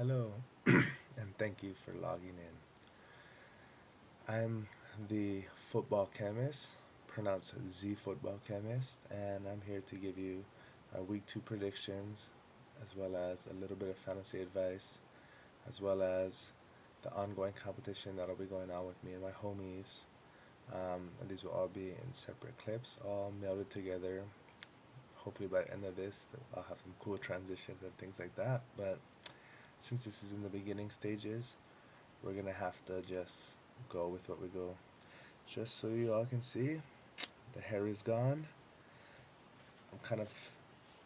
Hello, and thank you for logging in. I'm the football chemist, pronounced Z football chemist, and I'm here to give you our week 2 predictions, as well as a little bit of fantasy advice, as well as the ongoing competition that'll be going on with me and my homies. And these will all be in separate clips, all melded together. Hopefully, by the end of this, I'll have some cool transitions and things like that. But since this is in the beginning stages, we're gonna have to just go with what we go. Just so you all can see, the hair is gone. I'm kind of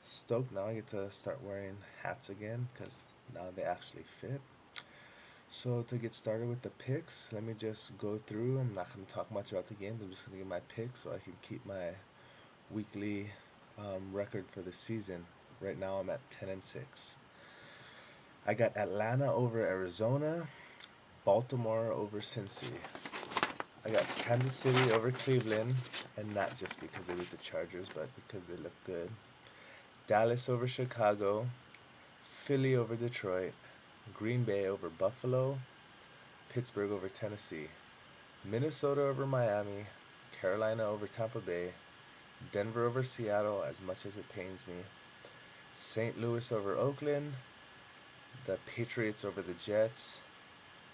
stoked now. I get to start wearing hats again because now they actually fit. So to get started with the picks, let me just go through. I'm not going to talk much about the games. I'm just going to give my picks so I can keep my weekly record for the season. Right now I'm at 10-6. I got Atlanta over Arizona, Baltimore over Cincy. I got Kansas City over Cleveland, and not just because they beat the Chargers, but because they look good. Dallas over Chicago, Philly over Detroit, Green Bay over Buffalo, Pittsburgh over Tennessee, Minnesota over Miami, Carolina over Tampa Bay, Denver over Seattle, as much as it pains me, St. Louis over Oakland, the Patriots over the Jets,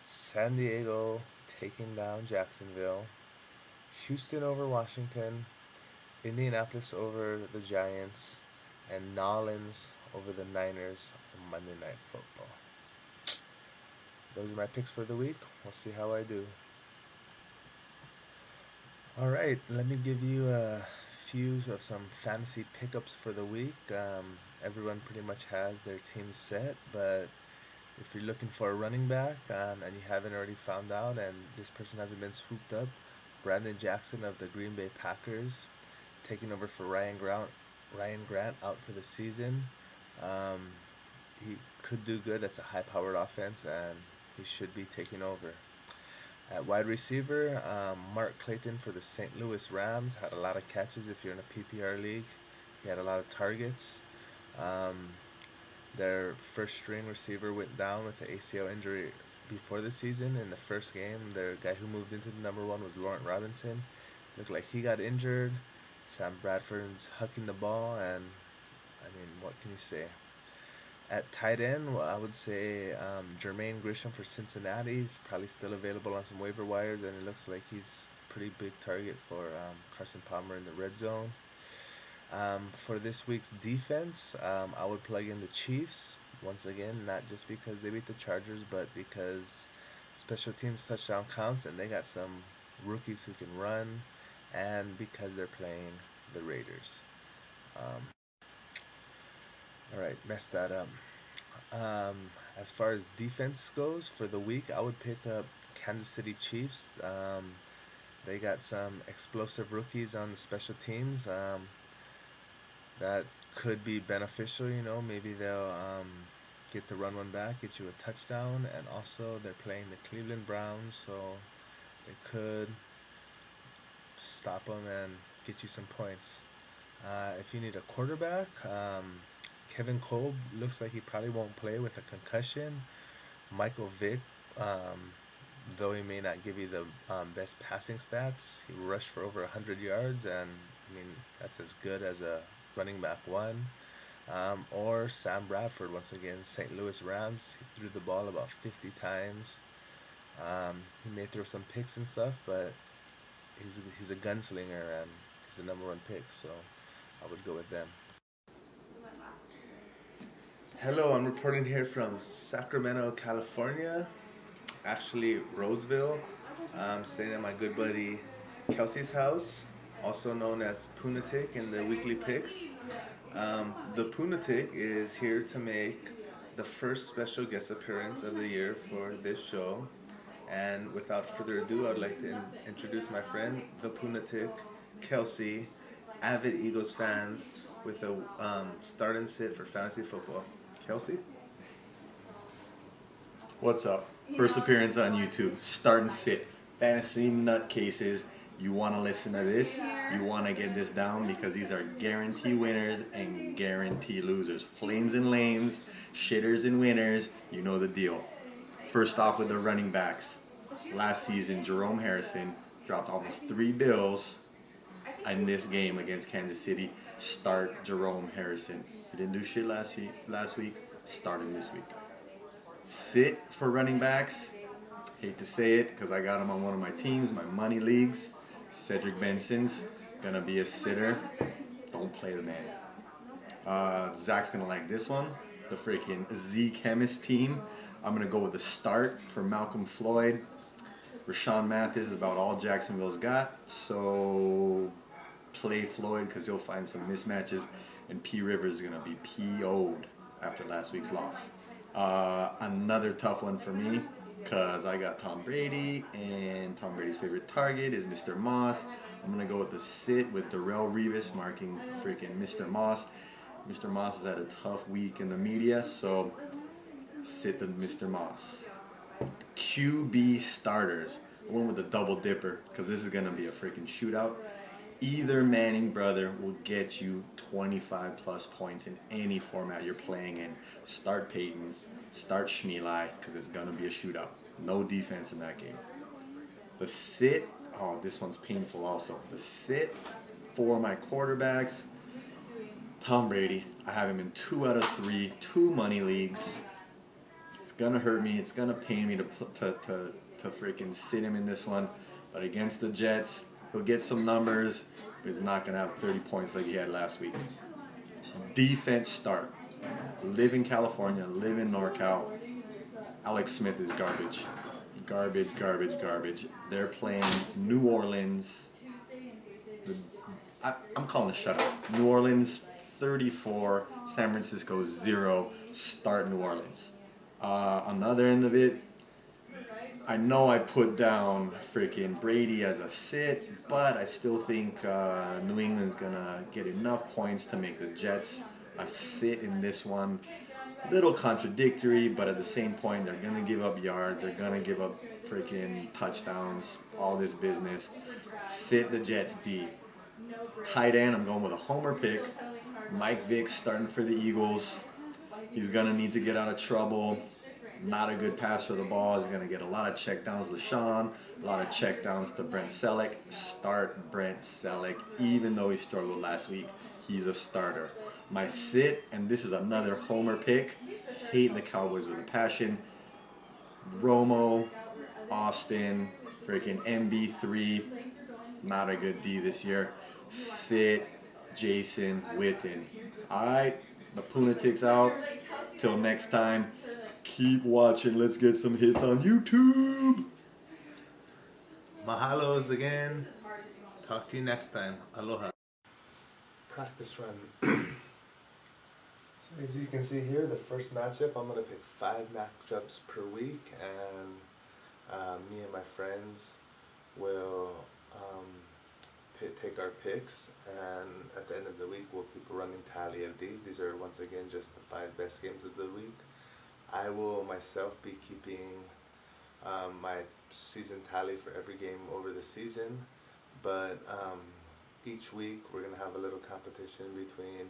San Diego taking down Jacksonville, Houston over Washington, Indianapolis over the Giants, and Nolans over the Niners on Monday Night Football. Those are my picks for the week. We'll see how I do. Alright, let me give you a few of some fantasy pickups for the week. Everyone pretty much has their team set, but if you're looking for a running back and you haven't already found out and this person hasn't been swooped up, Brandon Jackson of the Green Bay Packers taking over for Ryan Grant out for the season. He could do good. That's a high-powered offense, and he should be taking over. At wide receiver, Mark Clayton for the St. Louis Rams had a lot of catches if you're in a PPR league. He had a lot of targets. Their first string receiver went down with an ACL injury before the season. In the first game, their guy who moved into the number one was Laurent Robinson. Looked like he got injured. Sam Bradford's hucking the ball, and I mean, what can you say? At tight end, well, I would say Jermaine Grisham for Cincinnati. He's probably still available on some waiver wires, and it looks like he's a pretty big target for Carson Palmer in the red zone. For this week's defense, I would plug in the Chiefs. Once again, not just because they beat the Chargers, but because special teams touchdown counts, and they got some rookies who can run, and because they're playing the Raiders. Um, Alright, messed that up. As far as defense goes for the week, I would pick up Kansas City Chiefs. They got some explosive rookies on the special teams that could be beneficial. Maybe they'll get the run one back, get you a touchdown, and also they're playing the Cleveland Browns, so they could stop them and get you some points. If you need a quarterback, Kevin Kolb looks like he probably won't play with a concussion. Michael Vick, though he may not give you the best passing stats, he rushed for over 100 yards, and I mean that's as good as a running back one. Or Sam Bradford, once again, St. Louis Rams. He threw the ball about 50 times. He may throw some picks and stuff, but he's a gunslinger and he's the number one pick, so I would go with them. Hello, I'm reporting here from Sacramento, California. Actually, Roseville. I'm staying at my good buddy Kelsey's house, also known as Punatic in the weekly picks. The Punatic is here to make the first special guest appearance of the year for this show. And without further ado, I'd like to introduce my friend, the Punatic, Kelsey, avid Eagles fans with a start and sit for fantasy football. Kelsey? What's up? First appearance on YouTube. Start and sit. Fantasy nutcases. You want to listen to this, you want to get this down, because these are guarantee winners and guarantee losers. Flames and lames, shitters and winners, you know the deal. First off with the running backs. Last season, Jerome Harrison dropped almost 3 bills in this game against Kansas City. Start Jerome Harrison. He didn't do shit last week. Start him this week. Sit for running backs. Hate to say it because I got him on one of my teams, my money leagues. Cedric Benson's gonna be a sitter. Don't play the man. Zach's gonna like this one. The freaking Chemist team. I'm gonna go with the start for Malcolm Floyd. Rashawn Mathis is about all Jacksonville's got, so play Floyd because you'll find some mismatches, and P. Rivers is going to be PO'd after last week's loss. Another tough one for me because I got Tom Brady, and Tom Brady's favorite target is Mr. Moss. I'm going to go with the sit with Darrelle Revis marking freaking Mr. Moss. Mr. Moss has had a tough week in the media, so sit the Mr. Moss. QB starters. I went with the double dipper because this is going to be a freaking shootout. Either Manning brother will get you 25 plus points in any format you're playing in. Start Peyton, start Schmeeli, because it's going to be a shootout. No defense in that game. The sit, oh, this one's painful also. The sit for my quarterbacks, Tom Brady. I have him in 2 out of 3, 2 money leagues. It's going to hurt me. It's going to pain me to freaking sit him in this one. But against the Jets, he'll get some numbers, but he's not going to have 30 points like he had last week. Defense start. Live in California, live in NorCal. Alex Smith is garbage. Garbage, garbage, garbage. They're playing New Orleans. I'm calling a shutout. New Orleans 34, San Francisco 0. Start New Orleans. On the other end of it, I know I put down freaking Brady as a sit, but I still think New England's going to get enough points to make the Jets a sit in this one. Little contradictory, but at the same point, they're going to give up yards. They're going to give up freaking touchdowns, all this business. Sit the Jets D. Tight end, I'm going with a homer pick. Mike Vick starting for the Eagles. He's going to need to get out of trouble. Not a good pass for the ball. He's going to get a lot of checkdowns to LaShawn, a lot of checkdowns to Brent Selleck. Start Brent Selleck. Even though he struggled last week, he's a starter. My sit, and this is another homer pick. Hate the Cowboys with a passion. Romo, Austin, freaking MB3. Not a good D this year. Sit Jason Witten. All right, the punatic's out. Till next time. Keep watching. Let's get some hits on YouTube. Mahalos again. Talk to you next time. Aloha. Practice run. So as you can see here, the first matchup, I'm going to pick 5 matchups per week, and me and my friends will take our picks, and at the end of the week we'll keep a running tally of these. These are once again just the 5 best games of the week. I will myself be keeping my season tally for every game over the season, but each week we're going to have a little competition between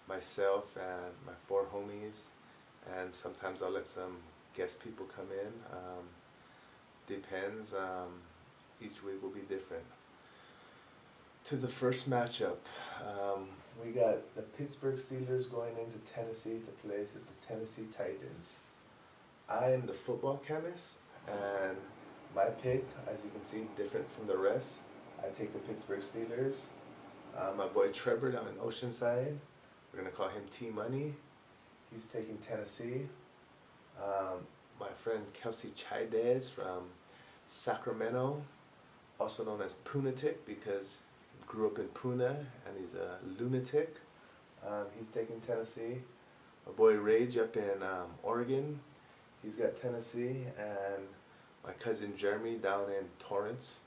myself and my 4 homies, and sometimes I'll let some guest people come in. Depends. Each week will be different. To the first matchup, we got the Pittsburgh Steelers going into Tennessee to play with the Tennessee Titans. I am the football chemist, and my pick, as you can see, different from the rest. I take the Pittsburgh Steelers. My boy Trevor down in Oceanside, we're going to call him T-Money. He's taking Tennessee. My friend Kelsey Chaidez from Sacramento, also known as Punatic because he grew up in Puna and he's a lunatic. He's taking Tennessee. My boy Rage up in Oregon, he's got Tennessee. And my cousin Jeremy down in Torrance,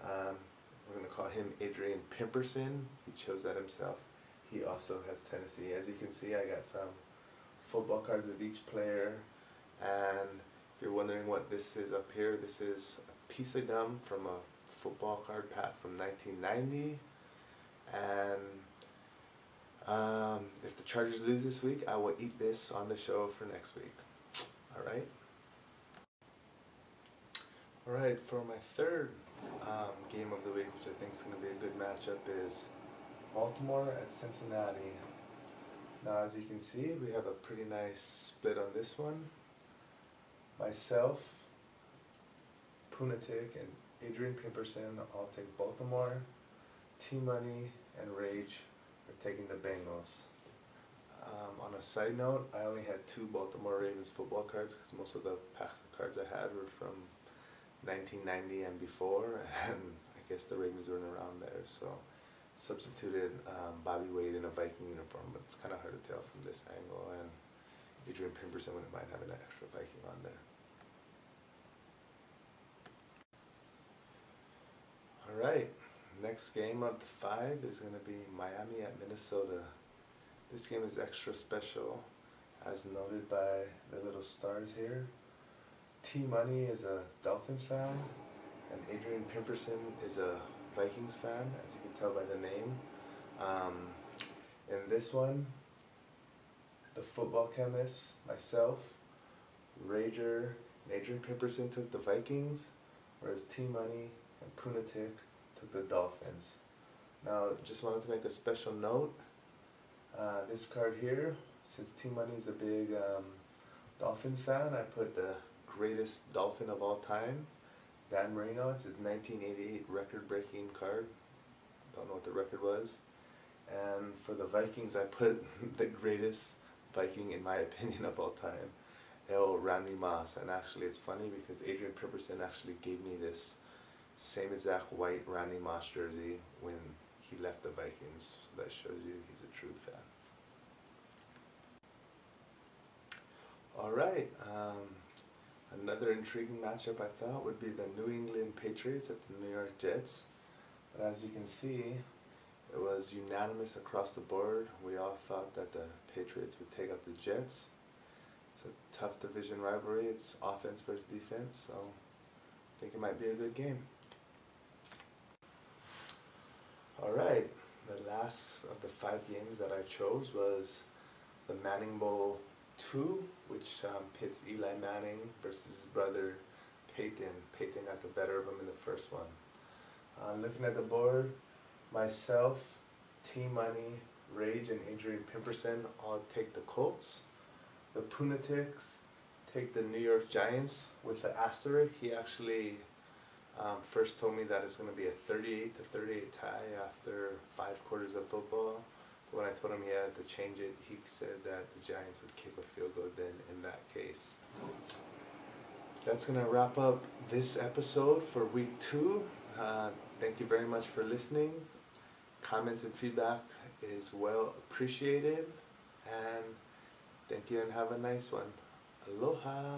we're going to call him Adrian Pimperson. He chose that himself. He also has Tennessee. As you can see, I got some football cards of each player. And if you're wondering what this is up here, this is a piece of gum from a football card pack from 1990. And if the Chargers lose this week, I will eat this on the show for next week. Alright? Alright, for my third game of the week, which I think is going to be a good matchup, is Baltimore at Cincinnati. Now, as you can see, we have a pretty nice split on this one. Myself, Punatic, and Adrian Pimperson all take Baltimore. T-Money and Rage are taking the Bengals. On a side note, I only had 2 Baltimore Ravens football cards because most of the packs of cards I had were from 1990 and before, and I guess the Ravens weren't around there, so substituted Bobby Wade in a Viking uniform, but it's kind of hard to tell from this angle, and Adrian Pimperson wouldn't mind having an extra Viking on there. Alright, next game of the 5 is going to be Miami at Minnesota. This game is extra special, as noted by the little stars here. T-Money is a Dolphins fan, and Adrian Pimperson is a Vikings fan, as you can tell by the name. In this one, the football chemist, myself, Rager, and Adrian Pimperson took the Vikings, whereas T-Money and Punatic took the Dolphins. Now, just wanted to make a special note. This card here, since T-Money is a big Dolphins fan, I put the greatest Dolphin of all time, Dan Marino. It's his 1988 record-breaking card. Don't know what the record was. And for the Vikings, I put the greatest Viking, in my opinion, of all time, Randy Moss. And actually, it's funny because Adrian Pimperson actually gave me this same exact white Randy Moss jersey when he left the Vikings. So that shows you he's a true fan. Alright, another intriguing matchup I thought would be the New England Patriots at the New York Jets. But as you can see, it was unanimous across the board. We all thought that the Patriots would take out the Jets. It's a tough division rivalry. It's offense versus defense, so I think it might be a good game. Alright, the last of the 5 games that I chose was the Manning Bowl 2, which pits Eli Manning versus his brother Peyton. Peyton got the better of him in the first one. Looking at the board, myself, T-Money, Rage, and Adrian Pimperson all take the Colts. The Punatics take the New York Giants with the asterisk. He actually first told me that it's going to be a 38-38 tie after 5 quarters of football. But when I told him he had to change it, he said that the Giants would kick a field goal then in that case. That's going to wrap up this episode for week 2. Thank you very much for listening. Comments and feedback is well appreciated. And thank you and have a nice one. Aloha.